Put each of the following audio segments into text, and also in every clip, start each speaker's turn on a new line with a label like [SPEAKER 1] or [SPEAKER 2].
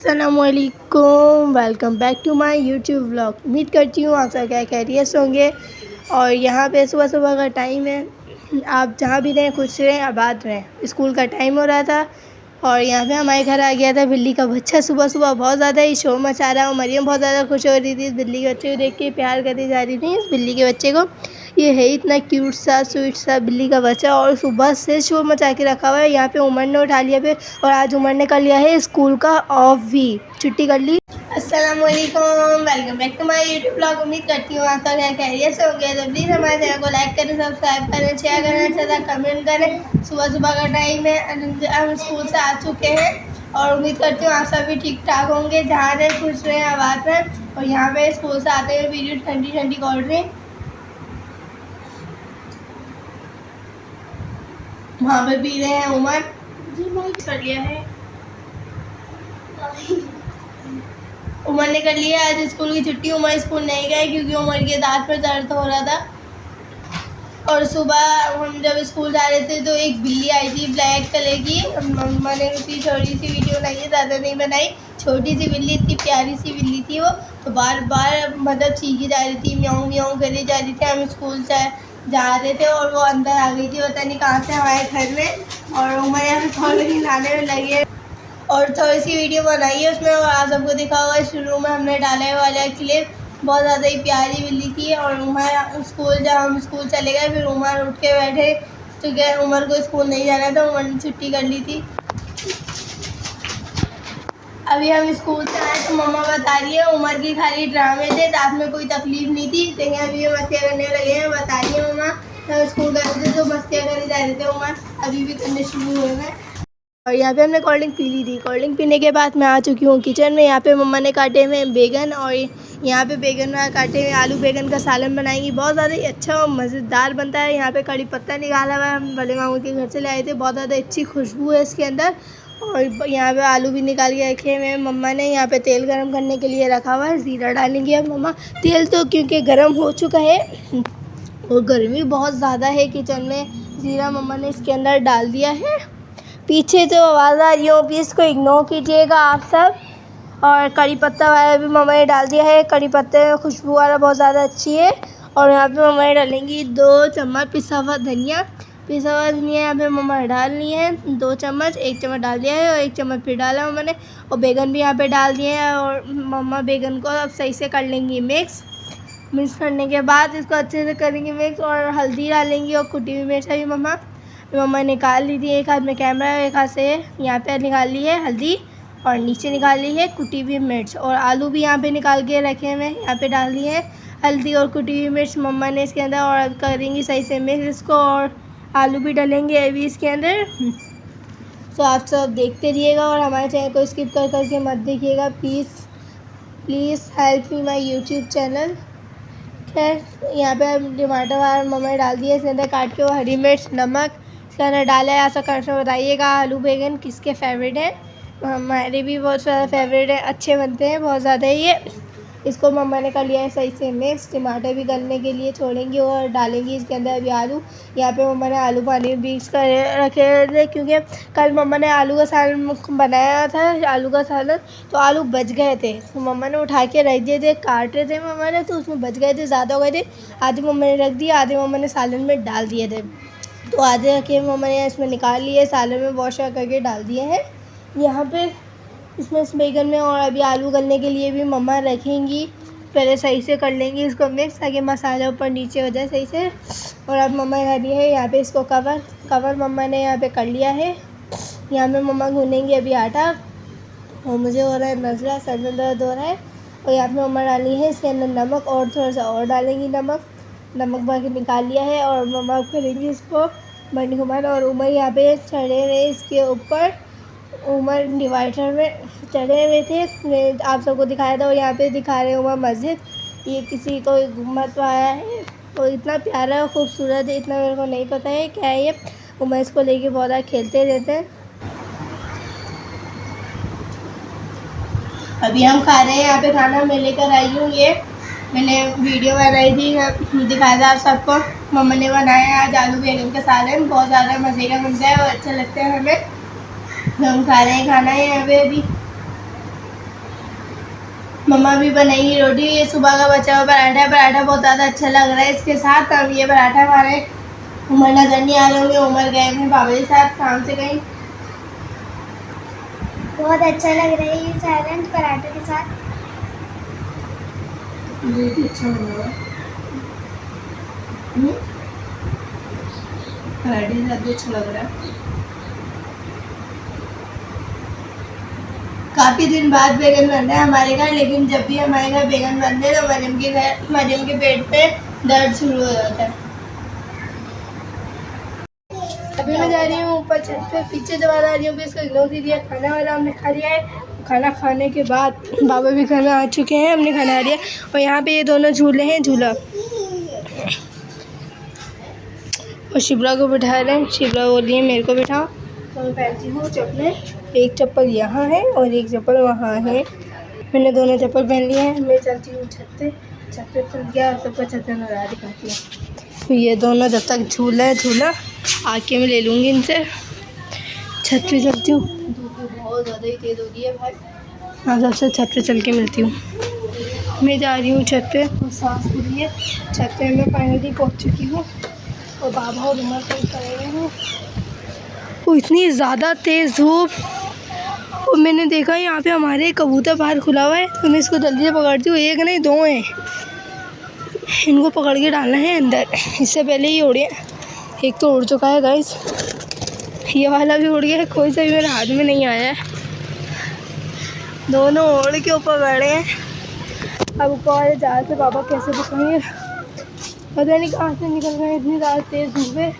[SPEAKER 1] अस्सलामुअलैकुम, welcome back to my YouTube vlog. उम्मीद करती हूँ आप सब क्या खैरियत से होंगे। और यहाँ पे सुबह सुबह का टाइम है। आप जहाँ भी रहें खुश रहें, आबाद रहें। स्कूल का टाइम हो रहा था और यहाँ पे हमारे घर आ गया था बिल्ली का बच्चा। सुबह सुबह बहुत ज़्यादा ही शोर मचा रहा है और मरियम बहुत ज़्यादा खुश हो रही थी इस बिल्ली के बच्चे को देख के, प्यार करती जा रही थी इस बिल्ली के बच्चे को। ये है इतना क्यूट सा स्वीट सा बिल्ली का बच्चा और सुबह से शोर मचा के रखा हुआ है। यहाँ पे उमर ने उठा लिया फिर, और आज उमर ने कर लिया है स्कूल का ऑफ भी, छुट्टी कर ली। अस्सलामुअलैकुम, welcome back to my YouTube blog. उम्मीद करती हूँ आप सब खैरियत से होंगे। तो प्लीज़ हमारे चैनल को लाइक करें, सब्सक्राइब करें, शेयर करें, अच्छा सा कमेंट करें। सुबह सुबह का टाइम है, हम स्कूल से आ चुके हैं और उम्मीद करती हूँ आप सभी ठीक ठाक होंगे, जहाँ रहें खुश रहें, आबाद रहें। और यहाँ पे स्कूल से आते हुए वीडियो ठंडी ठंडी कोल्ड ड्रिंक, वहाँ पे पी रहे हैं उमर कर लिया है। उमर ने कर लिया आज स्कूल की छुट्टी। उमर स्कूल नहीं गए क्योंकि उमर के दांत पर दर्द हो रहा था। और सुबह हम जब स्कूल जा रहे थे तो एक बिल्ली आई थी ब्लैक कलर की। मम्मा ने उसकी छोटी सी वीडियो बनाई है, ज़्यादा नहीं बनाई। छोटी सी बिल्ली, इतनी प्यारी सी बिल्ली थी वो। तो बार बार मतलब चीखी जा रही थी, म्याऊं म्याऊं करी जा रही थी। हम स्कूल जा रहे थे और वो अंदर आ गई थी, पता नहीं कहाँ से, हमारे घर में। और उमर यहाँ पे थोड़ी हिलाने में लगे और थोड़ी सी वीडियो बनाई है उसमें, और आप सबको दिखा होगा शुरू में हमने डाला है वाला क्लिप। बहुत ज़्यादा ही प्यारी बिल्ली थी। और उमर स्कूल, जब हम स्कूल चले गए फिर उमर उठ के बैठे क्योंकि उमर को स्कूल नहीं जाना था, उमर ने छुट्टी कर ली थी। अभी हम स्कूल से आए तो मम्मा बता रही है उमर की खाली ड्रामे थे, रात में कोई तकलीफ नहीं थी। देखें अभी ये मस्तियाँ करने लगे हैं, बता रही है मम्मा जब स्कूल गए थे तो मस्तियाँ करने जा रहे थे उमर, अभी भी करने शुरू हुए हैं। और यहाँ पे हमने कोल्ड ड्रिंक पी ली थी। कोल्ड ड्रिंक पीने के बाद मैं आ चुकी हूँ किचन में। यहाँ पे मम्मा ने काटे हुए बैगन और यहाँ पे बैगन में काटे हुए आलू बैगन का सालन बनाएंगी। बहुत ज़्यादा ही अच्छा और मज़ेदार बनता है। यहाँ पे कड़ी पत्ता निकाला हुआ है, हम बड़े मामू के घर से ले आए थे। बहुत ज़्यादा अच्छी खुशबू है इसके अंदर। और यहाँ पे आलू भी निकाल के रखे हुए हैं मम्मा ने। यहाँ पे तेल गरम करने के लिए रखा हुआ है, ज़ीरा डालेंगे अब मम्मा। तेल तो क्योंकि गर्म हो चुका है और गर्मी बहुत ज़्यादा है किचन में, ज़ीरा मम्मा ने इसके अंदर डाल दिया है। पीछे जो आवाज़ आ रही हो प्लीज़ को इग्नोर कीजिएगा आप सब। और कड़ी पत्ता वाला भी मम्मा ने डाल दिया है। कड़ी पत्ते में खुशबू वाला बहुत ज़्यादा अच्छी है। और यहाँ पे मम्मा ने डालेंगी 2 चम्मच पिसा हुआ धनिया। पिसा हुआ धनिया यहाँ पे मम्मा ने डालनी है 2 चम्मच। 1 चम्मच डाल दिया है और 1 चम्मच फिर डाला मम्मा ने। और बैगन भी यहाँ पे डाल दिए हैं और मम्मा बैगन को अब सही से कर लेंगी मिक्स करने के बाद इसको अच्छे से करेंगी मिक्स। और हल्दी डालेंगी और कुटी हुई मिर्च भी मम्मा निकाल ली थी। एक हाथ में कैमरा है, एक हाथ से यहाँ पे निकाल ली है हल्दी और नीचे निकाल ली है कुटी हुई मिर्च। और आलू भी यहाँ पे निकाल के रखे हुए यहाँ पे डाल दिए हैं हल्दी और कुटी हुई मिर्च मम्मा ने इसके अंदर। और अब करेंगी सही से मिक्स इसको और आलू भी डालेंगे अभी इसके अंदर। तो आप सब देखते रहिएगा और हमारे चैनल को स्किप कर करके मत देखिएगा please help me my YouTube channel. खैर यहाँ पे टमाटर मम्मा ने डाल दिया इसके अंदर काट के, वो हरी मिर्च, नमक इसके अंदर डाला है। ऐसा करके बताइएगा आलू बैगन किसके फेवरेट है। हमारे भी बहुत ज़्यादा फेवरेट है, अच्छे बनते हैं बहुत ज़्यादा ये। इसको मम्मा ने कर लिया है सही से मिक्स। टमाटर भी गलने के लिए छोड़ेंगी और डालेंगी इसके अंदर अभी आलू। यहाँ पे मम्मा ने आलू पानी मिक्स कर रखे थे क्योंकि कल मम्मा ने आलू का सालन बनाया था, आलू का सालन, तो आलू बच गए थे तो मम्मा ने उठा के रख दिए थे। काट रहे थे मम्मा ने तो उसमें बच गए थे, ज़्यादा हो गए थे। आधे मम्मा ने रख दिए, आधे मम्मा ने सालन में डाल दिए थे। तो आधे रखे मम्मा ने इसमें निकाल लिए, सालन में वॉश करके डाल दिए हैं यहाँ पे इसमें इस बैगन में। और अभी आलू गलने के लिए भी मम्मा रखेंगी, पहले सही से कर लेंगी इसको मिक्स ताकि मसाला ऊपर नीचे हो जाए सही से। और अब मम्मा कर रही है यहाँ पे इसको कवर मम्मा ने यहाँ पे कर लिया है। यहाँ पे मम्मा गूँधेंगी अभी आटा और मुझे हो रहा है नज़ला, सर में दर्द हो रहा है। और यहाँ पे मम्मा डाली है इसके अंदर नमक और थोड़ा सा और डालेंगी नमक भर के निकाल लिया है। और मम्मा करेंगी इसको बंद घुमान। और उमर यहाँ पे चढ़े हुए इसके ऊपर, उमर डिवाइडर में चढ़े हुए थे, मैं आप सबको दिखाया था। और यहाँ पे दिखा रहे उमर मस्जिद, ये किसी को घुमत आया है तो इतना प्यारा और खूबसूरत है, इतना मेरे को नहीं पता है क्या है ये। उमर इसको लेके बहुत ज़्यादा खेलते रहते हैं। अभी हम खा रहे हैं यहाँ पे खाना, मैं लेकर आई हूँ ये, मैंने वीडियो बनाई थी दिखाया था आप सबको। मम्मा ने बनाया आज आलू बैगन का सालन, बहुत ज़्यादा मज़े का बनता है और अच्छा लगता है हमें। तो हम खा रहे हैं खाना यहाँ पे अभी। मम्मा भी बनाएंगी रोटी। ये सुबह का बचा हुआ पराठा है, पराठा बहुत ज़्यादा अच्छा लग रहा है इसके साथ। अब ये पराठा खा रहे हैं। उमर नजर नहीं आ रहे होंगे, उमर गए हैं बाबा के साथ काम से कहीं।
[SPEAKER 2] बहुत अच्छा लग रहा है ये सैलेड पराठे के साथ।
[SPEAKER 1] ये भी अच्छा बना हुआ है। पराठे के साथ भी अच्छा लग रहा है। काफ़ी दिन बाद बैगन बन रहा है हमारे घर, लेकिन जब भी हमारे घर बैगन बनते हैं तो मरियम के पेट पे दर्द शुरू हो जाता है। अभी मैं जा रही हूँ ऊपर छत पे, पीछे दबा आ रही हूँ कि इसको इग्नोर दे दिया। खाना वाला हमने खा लिया है। खाना खाने के बाद बाबा भी घर में आ चुके हैं, हमने खाना खा लिया। और यहाँ पे ये दोनों झूले हैं, झूला और शिप्रा को बिठा रहे हैं। शिप्रा बोली है मेरे को बिठाओ, तो मैं पहनती हूँ चप्पलें। एक चप्पल यहाँ है और एक चप्पल वहाँ है। मैंने दोनों चप्पल पहन लिए हैं। मैं चलती हूँ छत पे चल गया, सबको छत पे नज़ारा दिखाती हूँ। तो ये दोनों जब तक झूला आके मैं ले लूँगी इनसे। छत पे चलती हूँ, धूप बहुत ज़्यादा ही तेज़ हो रही है भाई। हाँ, सबसे छत पे चल के मिलती हूँ। मैं जा रही हूँ छत पे और सांस पूरी है। छत पे मैं फाइनली पहुँच चुकी हूँ और बाबा और उमर को उतारे हैं। वो इतनी ज़्यादा तेज़ धूप। और मैंने देखा यहाँ पे हमारे कबूतर बाहर खुला हुआ है, तो मैं इसको जल्दी से पकड़ती हूँ। एक नहीं दो हैं, इनको पकड़ के डालना है अंदर, इससे पहले ही उड़ गया। एक तो उड़ चुका है गाइस, ये वाला भी उड़ गया है। कोई सा भी मेरे हाथ में नहीं आया है, दोनों उड़ के ऊपर बैठे हैं। अब ऊपर वाले जहाज से पापा कैसे पकड़ेंगे पता नहीं कहाँ से निकल गए, इतनी ज़्यादा तेज़ धूप है।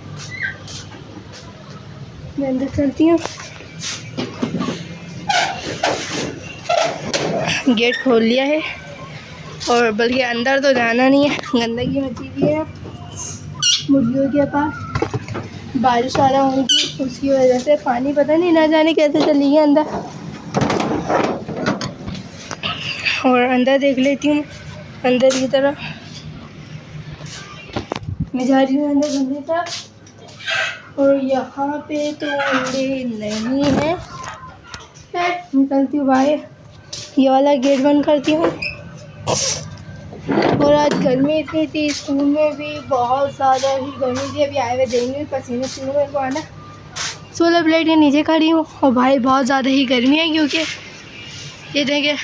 [SPEAKER 1] मैं अंदर चलती हूँ, गेट खोल लिया है। और बल्कि अंदर तो जाना नहीं है, गंदगी मची हुई है मुर्गियों के पास। बारिश आ रहा होगी उसकी वजह से पानी पता नहीं ना जाने कैसे चली गई अंदर। और अंदर देख लेती हूँ, अंदर की तरफ मैं जा रही हूँ अंदर घूमने तरफ। और यहाँ पे तो अंडे नहीं है। निकलती हूँ बाहर, ये वाला गेट बंद करती हूँ। और आज गर्मी इतनी थी, स्कूल में भी बहुत ज़्यादा ही गर्मी थी। अभी आए हुए देंगे पसीने शुरू मेरे को आना। सोलर प्लेट के नीचे खड़ी हूँ और भाई बहुत ज़्यादा ही गर्मी है, क्योंकि ये देखें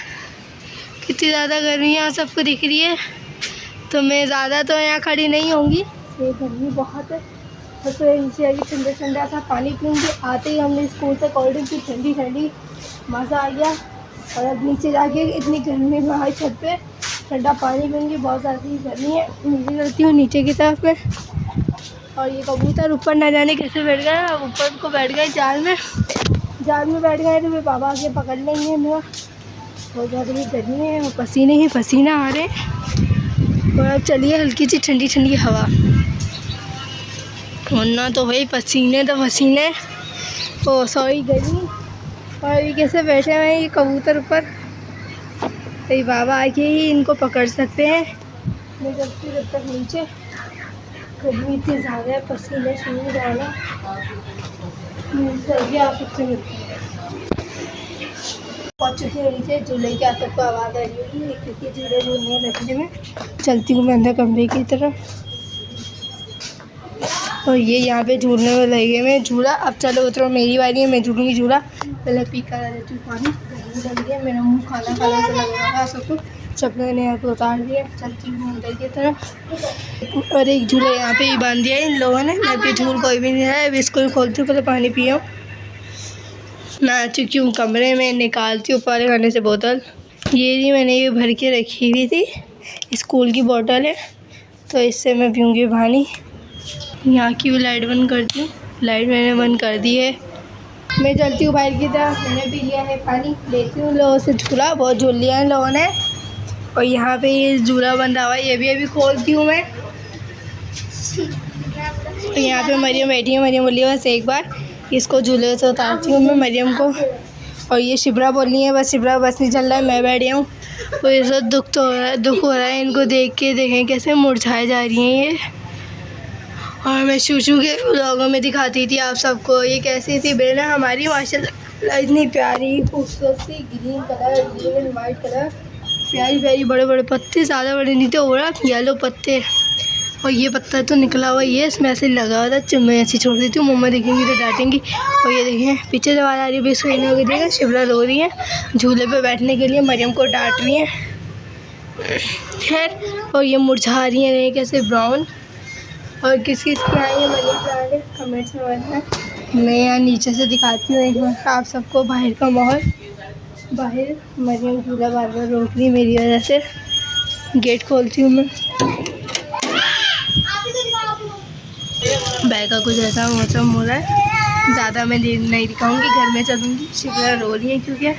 [SPEAKER 1] कितनी ज़्यादा गर्मी यहाँ सबको दिख रही है। तो मैं ज़्यादा तो यहाँ खड़ी नहीं होंगी, ये गर्मी बहुत है। तो नीचे आगे ठंडा ठंडा सा पानी पीऊँगी। आते ही हमने स्कूल से कोल्ड ड्रिंक की, ठंडी ठंडी, मज़ा आ गया। और अब नीचे जाके इतनी गर्मी में आई छत पे ठंडा पानी पीऊँगी, बहुत ज़्यादा ही गर्मी है। नीचे चलती हूँ नीचे की तरफ में। और ये कबूतर ऊपर न जाने कैसे बैठ गए, अब ऊपर को बैठ गए जाल में बैठ गए। तो मेरे पापा आके पकड़ लेंगे मेरा। बहुत ज़्यादा ही गर्मी है और पसीने ही पसीना आ रहे हैं। और अब चलिए हल्की सी ठंडी ठंडी हवा, वरना तो भाई पसीने तो पसीने। ओ सॉरी गर्मी। और अभी कैसे बैठे हुए हैं ये कबूतर ऊपर, तो बाबा आके ही इनको पकड़ सकते हैं। मैं चलती जब तक नीचे, गर्मी इतनी ज़्यादा है, पसीने शुरू हो जाना। चलिए आप सबसे मिलते हैं। पहुँच चुकी है नीचे, झूले की आप सबको आवाज़ आ रही होगी क्योंकि झूले झूलने लगे में। चलती हूँ मैं अंदर कमरे की तरफ। और ये यहाँ पे झूलने में लगे हुए झूला। अब चलो उतरो, मेरी बारी है, मैं झूलूँगी झूला। पहले पी कर आ देती हूँ पानी, गर्मी लग रही है, मेरा मुँह खाना से लग रहा है सबको। चप्पलें ने यहाँ पे उतार दिया। चलती हूँ अंदर की तरफ। और एक झूला यहाँ पे ही बांध दिया है इन लोगों ने, मैं भी झूल कोई भी नहीं है। अभी इसको खोलती हूँ, पहले पानी पिया। मैं आ चुकी हूँ कमरे में, निकालती हूँ पानी खाने से बोतल। ये मैंने ये भर के रखी हुई थी, स्कूल की बोतल है, तो इससे मैं पीऊँगी पानी। यहाँ की भी लाइट बंद करती हूँ, लाइट मैंने बंद कर दी है। मैं चलती हूँ बाहर की तरफ, मैंने पी लिया है पानी। लेती हूँ लोगों से झूला, बहुत झूल लिया है लोगों ने। और यहाँ पे ये झूला बंधा हुआ है, ये भी अभी खोलती हूँ मैं। तो यहाँ पे मरियम बैठी है, मरियम बोली बस एक बार इसको झूले से उतारती हूँ मैं मरियम को। और ये शिप्रा बोल रही है बस शिप्रा बस नहीं चल रहा है, मैं बैठ गया हूँ। तो ये सब दुख हो रहा है इनको देख के। देखें कैसे मुरझाए जा रही हैं ये। और मैं शूशू के व्लॉगों में दिखाती थी आप सबको ये कैसी थी बेल है हमारी, माशाल्लाह इतनी प्यारी खूबसूरत सी green colour, green and white colour. प्यारी प्यारी बड़े बड़े पत्ते, ज़्यादा बड़े नहीं थे, और येलो पत्ते। और ये पत्ता तो निकला हुआ, ये इसमें ऐसे लगा हुआ था, मैं ऐसे छोड़ देती हूँ, मम्मा देखेंगी तो डांटेंगी। और ये देखिए पीछे से आवाज़ आ रही है, बेस कहने होगी देखा, शिवरा रो रही है झूले पे बैठने के लिए, मरियम को डांट रही है। खैर, और ये मुरझा रही है नहीं कैसे ब्राउन। और किस किस की आई है मनी प्लांट कमेंट्स में बताना। मैं यहाँ नीचे से दिखाती हूँ एक बार आप सबको बाहर का माहौल। बाहर मरियम झूला बार बार रोक रही मेरी वजह से, गेट खोलती हूँ मैं। बैग का कुछ ऐसा मौसम हो रहा है, ज़्यादा मैं नहीं दिखाऊंगी, घर में चलूँगी। शिवरा रो रही है क्योंकि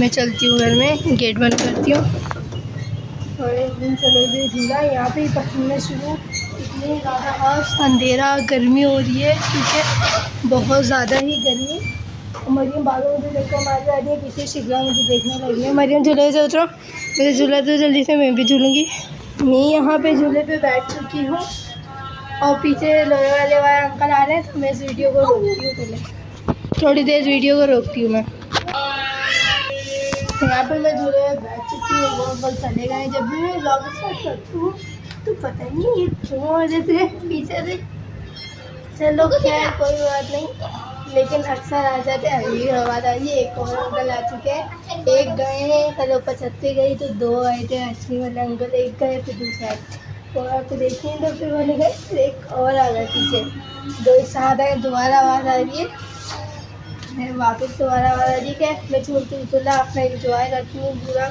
[SPEAKER 1] मैं चलती हूँ घर में, गेट बंद करती हूँ। और एक दिन चले गए झूला, यहाँ पे ही पसीना शुरू, इतनी ज़्यादा आज अंधेरा, गर्मी हो रही है क्योंकि बहुत ज़्यादा ही गर्मी। मरियम बालों मुझे लेकर मार जा रही है, पीछे शिवरा मुझे देखने लगी है। मरियम झूले से उतरो, मेरे झूला तो जल्दी से मैं भी झूलूँगी। मैं यहाँ पे झूले पे बैठ चुकी हूँ और पीछे लोहे वाले अंकल आ रहे हैं, तो मैं इस वीडियो को रोकती हूँ, पहले थोड़ी देर वीडियो को रोकती हूँ मैं। यहाँ पे मैं झूले में बैठ चुकी हूँ, वो अंकल चले गए। जब भी मैं व्लॉग स्टार्ट करती हूँ तो पता नहीं ये क्यों आ जाते हैं पीछे से। चलो खैर कोई बात नहीं, लेकिन अक्सर आ जाते हैं। अभी आवाज़ आ रही है, एक और अंकल आ चुके हैं, एक गए हैं, कल ऊपर छत पे गई तो दो आए थे आइसक्रीम वाले अंकल, एक गए फिर दूसरा आए, और आपको देखें तो फिर बोले गए, फिर एक और आ गए पीछे, दो एक साथ आए। दोबारा आवाज़ आ रही है, मैं वापस दोबारा आवाज़ आ रही है। मैं झूला अपना इंजॉय करती हूँ पूरा।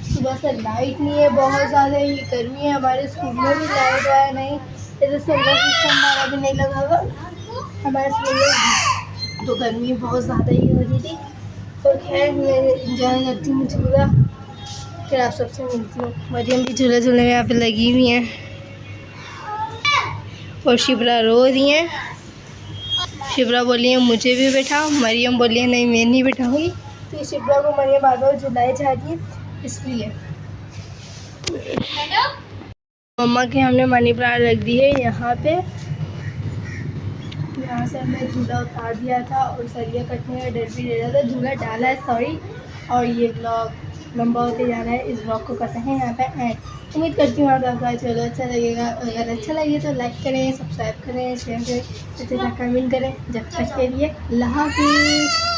[SPEAKER 1] सुबह से लाइट नहीं है, बहुत ज़्यादा ही गर्मी है, हमारे स्कूल में भी लाइट आया नहीं, इधर सोलर सिस्टम हमारा भी नहीं लगा हुआ हमारे स्कूल में, तो गर्मी बहुत ज़्यादा ही हो रही थी। तो खैर मैं इंजॉय करती हूँ झूला, फिर आप सबसे मिलती हूँ। मरियम भी झूले झूले में यहाँ पे लगी हुई हैं और शिवरा रो रही हैं। शिवरा बोली है मुझे भी बैठाओ, मरियम बोली है नहीं मैं नहीं बैठाऊँगी। तो शिवरा को मरियम बार बार झुलाई जा रही है, इसलिए मम्मा के हमने मनी प्लांट रख दी है यहाँ पे। यहाँ से हमने झूला उतार दिया था और सरिया कटने का डर भी दे रहा था, झूला डाला है सॉरी। और ये ब्लॉग लंबा होते जा रहा है, इस ब्लॉग को करते हैं यहाँ पे एंड। उम्मीद करती हूँ आपका चलो अच्छा लगेगा, अगर अच्छा लगे तो लाइक करें, सब्सक्राइब करें, शेयर करें, कमेंट करें। जब तक के लिए अल्लाह हाफिज़।